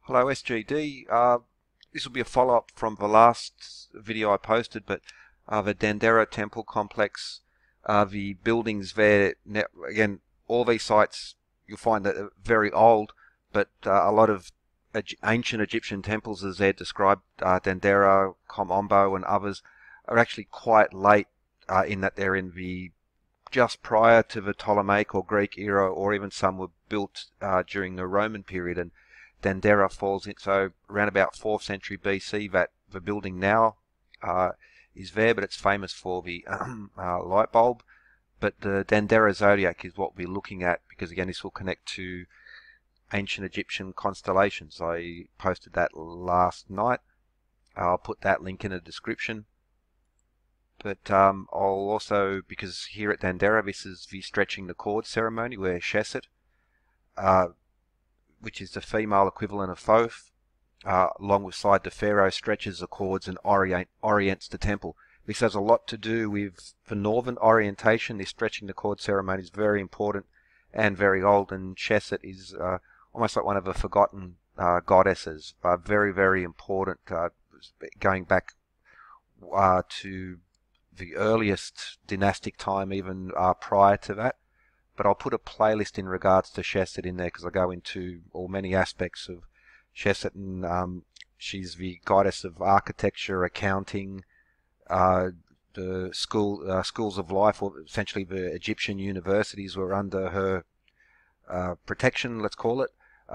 Hello SGD. This will be a follow-up from the last video I posted, but the Dandera temple complex, the buildings there, again, all these sites you'll find that are very old, but a lot of ancient Egyptian temples as they're described, Dendera, Komombo and others, are actually quite late in that they're in the just prior to the Ptolemaic or Greek era, or even some were built during the Roman period. And Dandera falls in, so around about 4th century BC that the building now is there, but it's famous for the light bulb. But the Dendera Zodiac is what we're looking at, because again this will connect to ancient Egyptian constellations. I posted that last night. I'll put that link in the description. But I'll also, because here at Dandera this is the stretching the cord ceremony where Shesset, which is the female equivalent of Thoth, along with Side the Pharaoh, stretches the cords and orients the temple. This has a lot to do with the northern orientation. This stretching the cord ceremony is very important and very old, and Shesset is almost like one of the forgotten goddesses. Very, very important, going back to the earliest dynastic time, even prior to that. But I'll put a playlist in regards to Shesset in there, because I go into many aspects of Shesset, and she's the goddess of architecture, accounting, the schools of life, or essentially the Egyptian universities were under her protection, let's call it.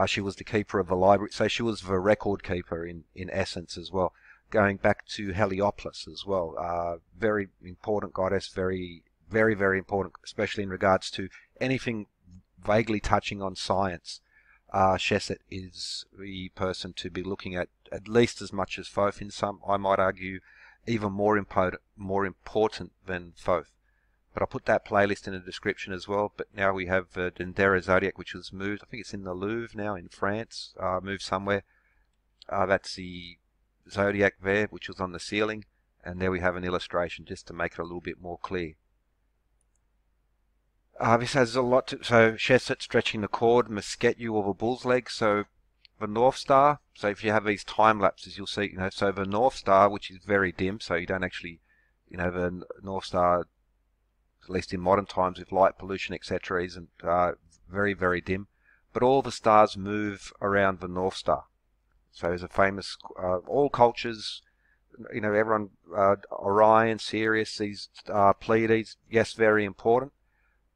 She was the keeper of the library, so she was the record keeper in essence as well. Going back to Heliopolis as well, very important goddess, very, very, very important, especially in regards to anything vaguely touching on science. Shesset is the person to be looking at least as much as Thoth. In some, I might argue, even more important than Thoth. But I'll put that playlist in the description as well. But now we have the Dendera Zodiac, which was moved. I think it's in the Louvre now in France. Moved somewhere. That's the Zodiac there, which was on the ceiling. And there we have an illustration just to make it a little bit more clear. This has a lot to, so Shesset stretching the cord, Mesketu or the bull's leg, so the North Star, so if you have these time lapses you'll see, so the North Star, which is very dim, so you don't actually, the North Star, at least in modern times with light pollution etc, isn't very, very dim, but all the stars move around the North Star. So there's a famous, all cultures, everyone, Orion, Sirius, these Pleiades, yes, very important.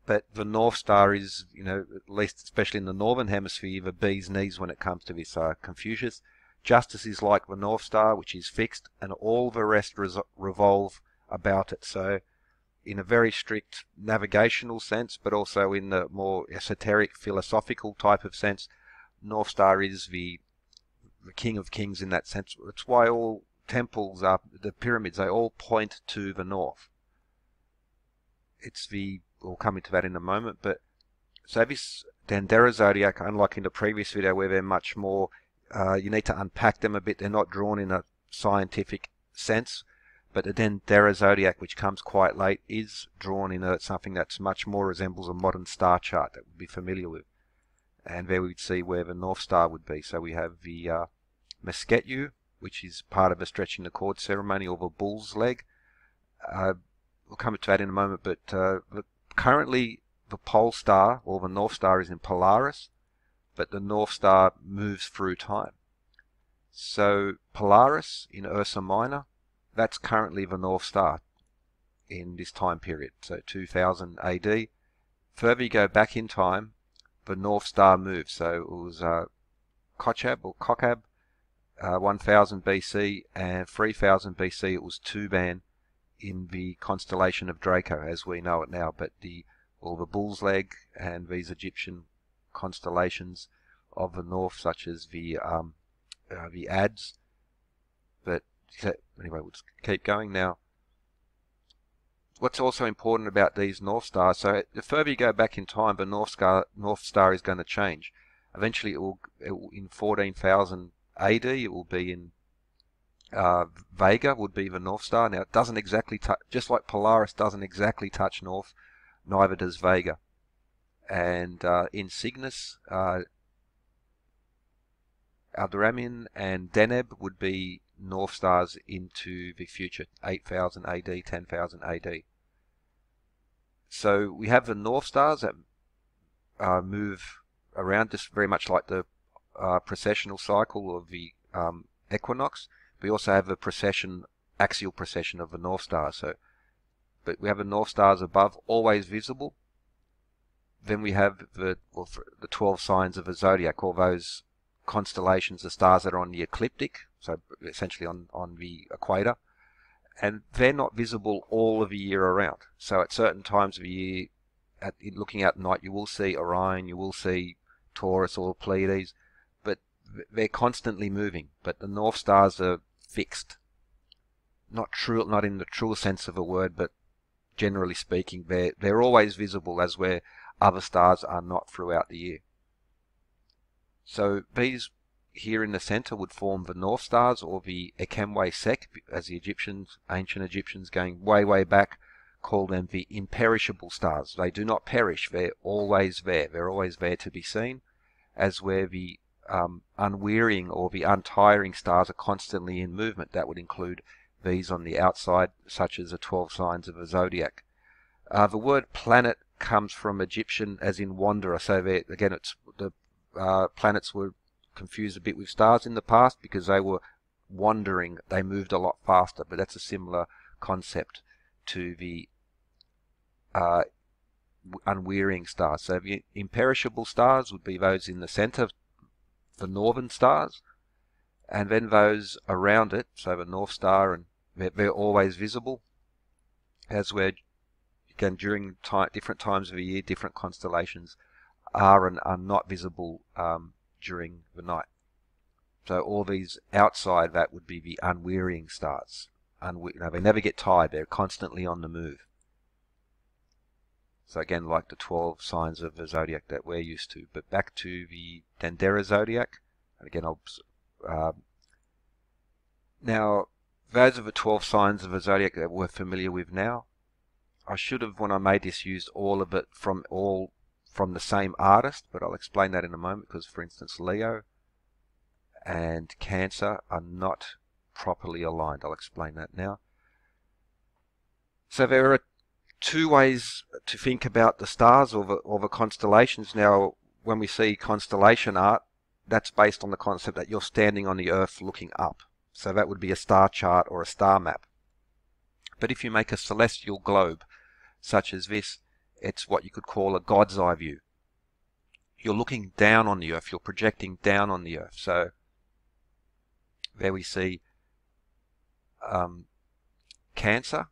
But the North Star is, at least especially in the Northern Hemisphere, the bee's knees when it comes to this. Confucius. Justice is like the North Star, which is fixed, and all the rest revolve about it. So in a very strict navigational sense, but also in the more esoteric, philosophical type of sense, North Star is the king of kings in that sense. It's why all temples, the pyramids, they all point to the north. It's we'll come into that in a moment, but so this Dendera Zodiac, unlike in the previous video where they're much more, you need to unpack them a bit, they're not drawn in a scientific sense, but the Dendera Zodiac, which comes quite late, is drawn in something that's much more resembles a modern star chart that we'd be familiar with. And there we'd see where the North Star would be. So we have the Mesketu, which is part of the stretching the cord ceremony, or the bull's leg. We'll come to that in a moment, but currently the pole star, or the North Star, is in Polaris, but the North Star moves through time. So Polaris in Ursa Minor, that's currently the North Star in this time period, so 2000 AD. Further you go back in time, the North Star moves. So it was Kochab, 1000 BC, and 3000 BC it was Tuban in the constellation of Draco as we know it now, but all the bull's leg and these Egyptian constellations of the north, such as the Ads. But anyway, we'll just keep going now. What's also important about these North Stars, so the further you go back in time, the North Star is going to change. Eventually it will in 14,000 AD, it will be in Vega would be the North Star. Now it doesn't exactly touch, just like Polaris doesn't exactly touch north, neither does Vega. And in Cygnus, Aldebaran and Deneb would be North Stars into the future, 8000 AD, 10,000 AD. So we have the North Stars that move around, just very much like the precessional cycle of the equinox. We also have a axial precession of the North Star. But we have the North Stars above, always visible. Then we have the 12 signs of the zodiac, all those constellations, the stars that are on the ecliptic, so essentially on the equator, and they're not visible all of the year around. So at certain times of the year, looking out at night, you will see Orion, you will see Taurus or Pleiades, but they're constantly moving. But the North Stars are fixed. Not in the true sense of the word, but generally speaking, they're always visible, as where other stars are not throughout the year. So these here in the center would form the North Stars, or the Ekemwe Sek, as the ancient Egyptians going way back, call them the imperishable stars. They do not perish, they're always there. They're always there to be seen, as where the unwearying or the untiring stars are constantly in movement. That would include these on the outside, such as the 12 signs of the zodiac. The word planet comes from Egyptian as in wanderer. So again, it's the planets were confused a bit with stars in the past because they were wandering. They moved a lot faster, but that's a similar concept to the unwearying stars. So the imperishable stars would be those in the center, the northern stars, and then those around it, so the North Star, and they're always visible, as where, again, during different times of the year, different constellations are and are not visible during the night. So all these outside that would be the unwearying stars. They never get tired, they're constantly on the move. So again, like the 12 signs of the zodiac that we're used to. But back to the Dendera Zodiac, and again, now those are the 12 signs of the zodiac that we're familiar with now. I should have, when I made this, used all of it from the same artist, but I'll explain that in a moment, because for instance Leo and Cancer are not properly aligned. I'll explain that now. So there are two ways to think about the stars or the constellations. Now, when we see constellation art, that's based on the concept that you're standing on the Earth looking up. So that would be a star chart or a star map. But if you make a celestial globe, such as this, it's what you could call a God's eye view. You're looking down on the Earth, you're projecting down on the Earth. So there we see Cancer,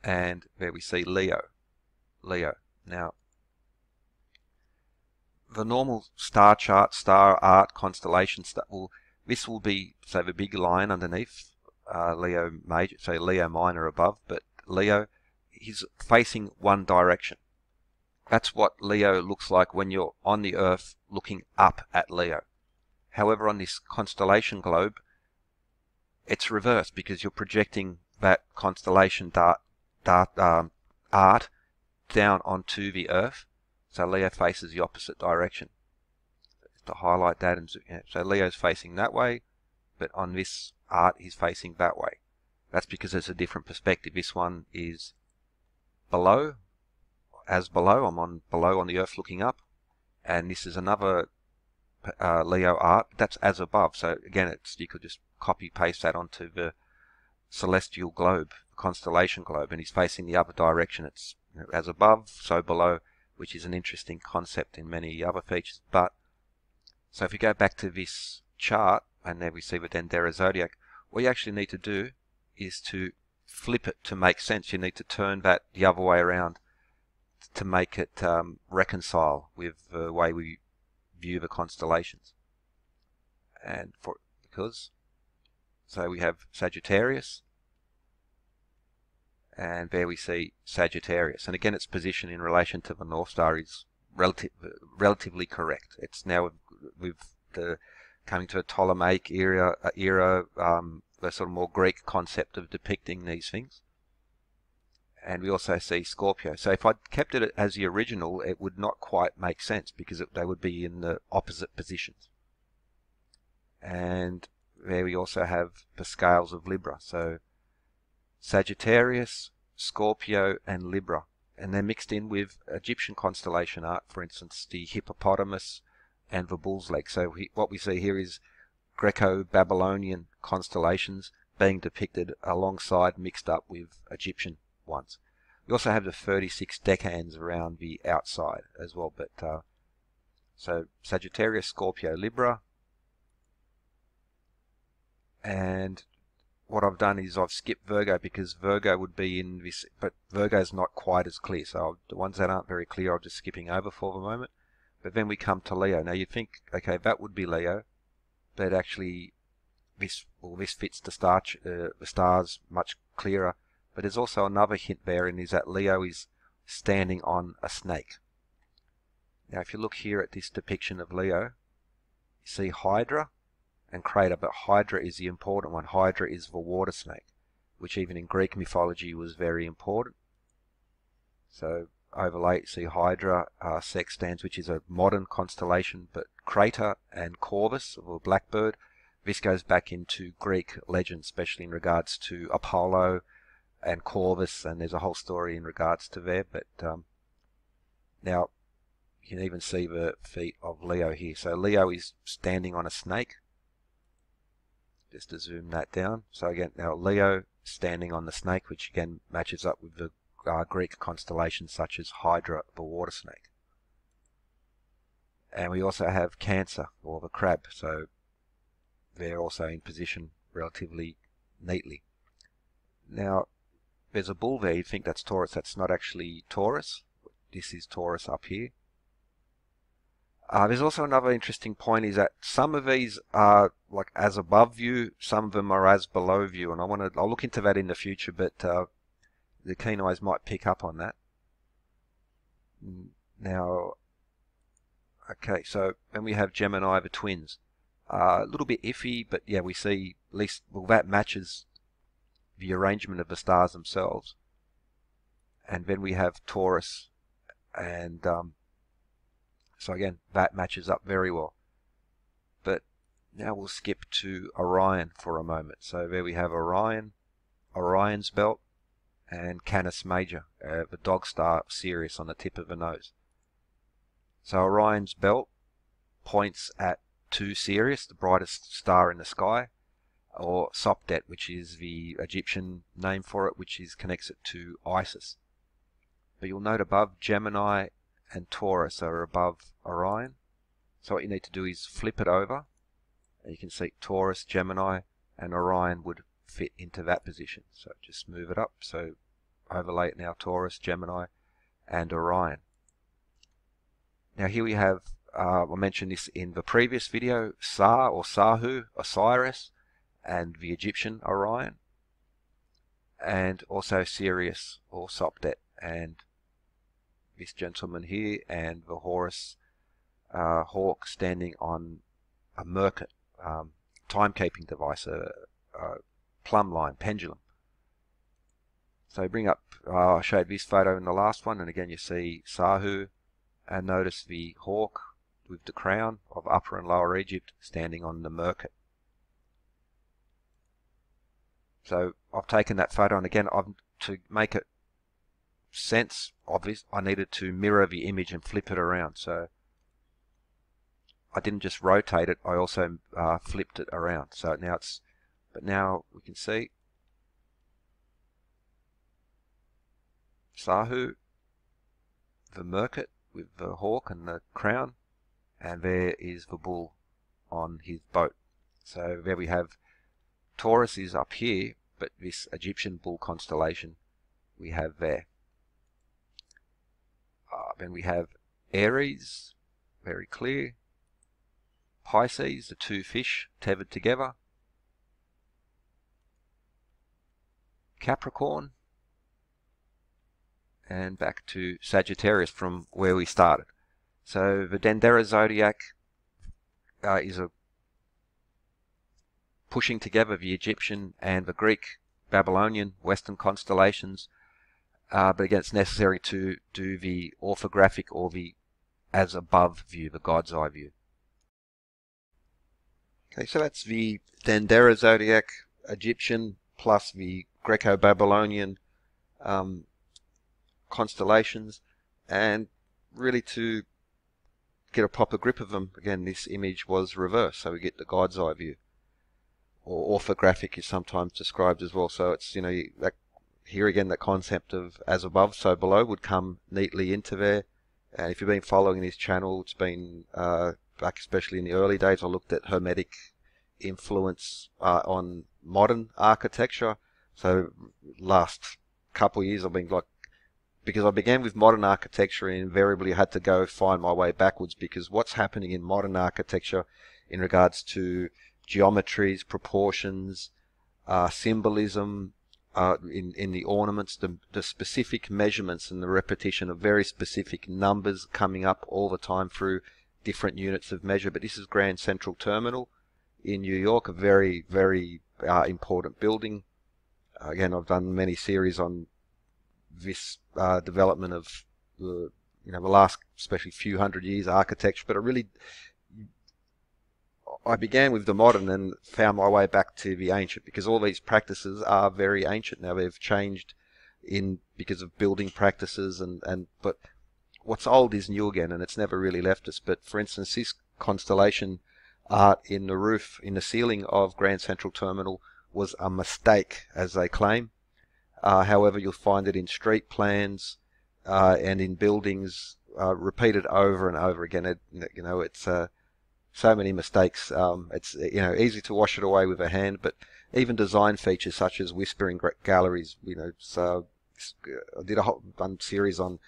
and there we see Leo. Now, the normal star chart, star art, constellation, this will be, so the big line underneath, Leo major, so Leo minor above, but Leo, he's facing one direction. That's what Leo looks like when you're on the Earth looking up at Leo. However, on this constellation globe, it's reversed because you're projecting that constellation art down onto the Earth. So Leo faces the opposite direction. To highlight that, and so Leo's facing that way, but on this art he's facing that way. That's because it's a different perspective. This one is below, I'm below on the Earth looking up, and this is another Leo art that's as above. So again, you could just copy paste that onto the celestial globe, constellation globe, and he's facing the other direction. It's as above, so below, which is an interesting concept in many other features. But so if you go back to this chart, and there we see the Dendera Zodiac, what you actually need to do is to flip it to make sense. You need to turn that the other way around to make it reconcile with the way we view the constellations. And so we have Sagittarius, and there we see Sagittarius. And again, its position in relation to the North Star is relatively correct. It's now with the coming to a Ptolemaic era, the sort of more Greek concept of depicting these things. and we also see Scorpio. So if I'd kept it as the original, it would not quite make sense because they would be in the opposite positions. And there we also have the scales of Libra. So Sagittarius, Scorpio, and Libra. And they're mixed in with Egyptian constellation art, for instance, the hippopotamus and the bull's leg. So what we see here is Greco-Babylonian constellations being depicted alongside, mixed up with Egyptian ones. We also have the 36 decans around the outside as well. But so Sagittarius, Scorpio, Libra. And what I've done is I've skipped Virgo because Virgo would be in this, but Virgo's not quite as clear. So the ones that aren't very clear, I'm just skipping over for the moment. But then we come to Leo. Now you think, okay, that would be Leo, but actually this fits the stars much clearer. But there's also another hint there, and is that Leo is standing on a snake. Now if you look here at this depiction of Leo, you see Hydra and Crater, but Hydra is the important one. Hydra is the water snake, which even in Greek mythology was very important. So overlay, you see Hydra, sextans, which is a modern constellation, but Crater and Corvus, or blackbird, this goes back into Greek legend, especially in regards to Apollo and Corvus, and there's a whole story in regards to there. But now you can even see the feet of Leo here. So Leo is standing on a snake. Just to zoom that down. So again, now Leo standing on the snake, which again matches up with the Greek constellations such as Hydra, the water snake. And we also have Cancer, or the crab. So they're also in position relatively neatly. Now, there's a bull there. You think that's Taurus. That's not actually Taurus. This is Taurus up here. There's also another interesting point, is that some of these are like as above view, some of them are as below view, and I'll look into that in the future, but the keen eyes might pick up on that. Now, okay, so then we have Gemini, the twins. A little bit iffy, but yeah, we see at least, well, that matches the arrangement of the stars themselves. And then we have Taurus, and so again, that matches up very well. But now we'll skip to Orion for a moment. So there we have Orion, Orion's belt, and Canis Major, the dog star Sirius on the tip of the nose. So Orion's belt points at to Sirius, the brightest star in the sky, or Sopdet, which is the Egyptian name for it, which connects it to Isis. But you'll note above, Gemini and Taurus are above Orion. So what you need to do is flip it over, and you can see Taurus, Gemini, and Orion would fit into that position. So just move it up. So overlay it now, Taurus, Gemini, and Orion. Now here we have, I mentioned this in the previous video, Sa or Sahu, Osiris, and the Egyptian Orion, and also Sirius or Sopdet, and this gentleman here, and the Horus hawk standing on a Merkit timekeeping device, a plumb line, pendulum. So bring up, I showed this photo in the last one, and again you see Sahu, and notice the hawk with the crown of Upper and Lower Egypt standing on the Merkit. So I've taken that photo, and again, to make it sense of this, I needed to mirror the image and flip it around. So I didn't just rotate it, I also flipped it around. So now now we can see Sahu, the Merkit with the hawk and the crown, and there is the bull on his boat. So there we have Taurus is up here, but this Egyptian bull constellation we have there. Then we have Aries, very clear. Pisces, the two fish tethered together. Capricorn, and back to Sagittarius from where we started. So the Dendera Zodiac is a pushing together the Egyptian and the Greek, Babylonian, Western constellations, but again, it's necessary to do the orthographic or the as above view, the God's eye view. Okay, so that's the Dendera Zodiac Egyptian plus the Greco-Babylonian constellations, and really to get a proper grip of them, again, this image was reversed, so we get the God's eye view, or orthographic is sometimes described as well. So it's, that here again, the concept of as above, so below would come neatly into there. And if you've been following this channel, it's been back especially in the early days, I looked at Hermetic influence on modern architecture. So last couple of years I've been because I began with modern architecture and invariably had to go find my way backwards, because what's happening in modern architecture in regards to geometries, proportions, symbolism, in the ornaments, the specific measurements and the repetition of very specific numbers coming up all the time through different units of measure. But this is Grand Central Terminal in New York, a very, very important building. Again, I've done many series on this development of the last, especially few hundred years architecture, but I began with the modern and found my way back to the ancient, because all these practices are very ancient now. They've changed because of building practices, but what's old is new again, and it's never really left us. But for instance, this constellation art in the roof, in the ceiling of Grand Central Terminal was a mistake, as they claim. However, you'll find it in street plans and in buildings, repeated over and over again. It's so many mistakes. It's easy to wash it away with a hand, but even design features such as whispering galleries. So I did one series on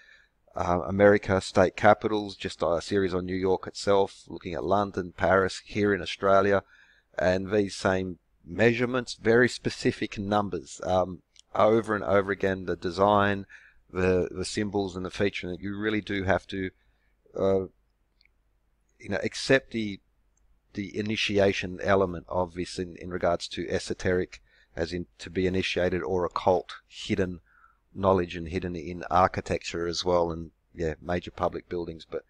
America, state capitals, just a series on New York itself, looking at London, Paris, here in Australia, and these same measurements, very specific numbers, over and over again. The design, the symbols and the feature, and you really do have to accept the initiation element of this in regards to esoteric, as in to be initiated, or occult, hidden knowledge and hidden in architecture as well, and major public buildings. But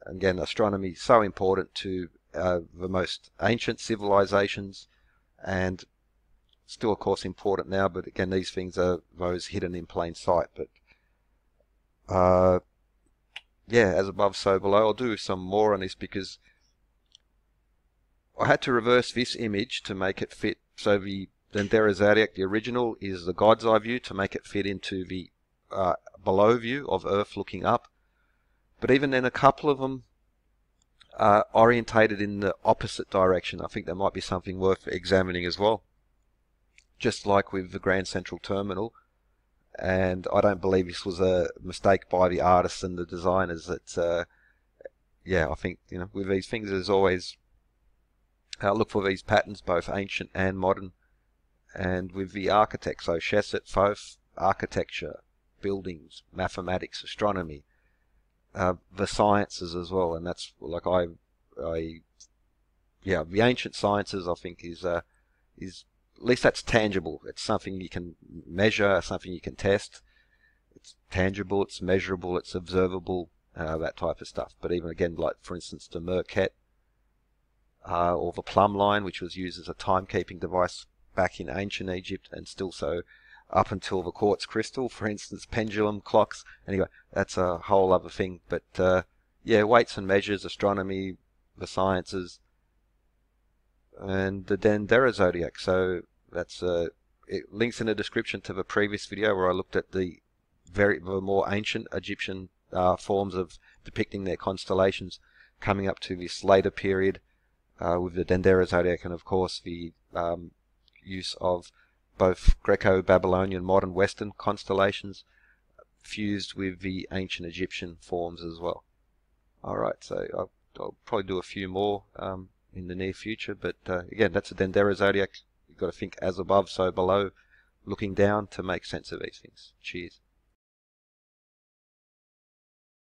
again, astronomy is so important to the most ancient civilizations, and still of course important now, but again, these things are those hidden in plain sight. But as above so below. I'll do some more on this because I had to reverse this image to make it fit. So the Dendera Zodiac, the original, is the God's eye view to make it fit into the below view of Earth looking up. But even then, a couple of them are orientated in the opposite direction. I think that might be something worth examining as well. Just like with the Grand Central Terminal. And I don't believe this was a mistake by the artists and the designers. It's I think with these things, there's always look for these patterns, both ancient and modern. And with the architects, so Sheshet, Thoth, architecture, buildings, mathematics, astronomy, the sciences as well. And that's like the ancient sciences, I think, is at least that's tangible. It's something you can measure, something you can test. It's tangible, it's measurable, it's observable, that type of stuff. But even again, like for instance, the Merkhet or the plumb line, which was used as a timekeeping device back in ancient Egypt, and still so up until the quartz crystal, for instance, pendulum clocks. Anyway, that's a whole other thing. But weights and measures, astronomy, the sciences, and the Dendera Zodiac. So that's it links in the description to the previous video where I looked at the more ancient Egyptian forms of depicting their constellations, coming up to this later period with the Dendera Zodiac, and of course the use of both Greco-Babylonian, modern Western constellations fused with the ancient Egyptian forms as well. Alright, so I'll probably do a few more in the near future, but again, that's a Dendera Zodiac. You've got to think as above, so below, looking down to make sense of these things. Cheers.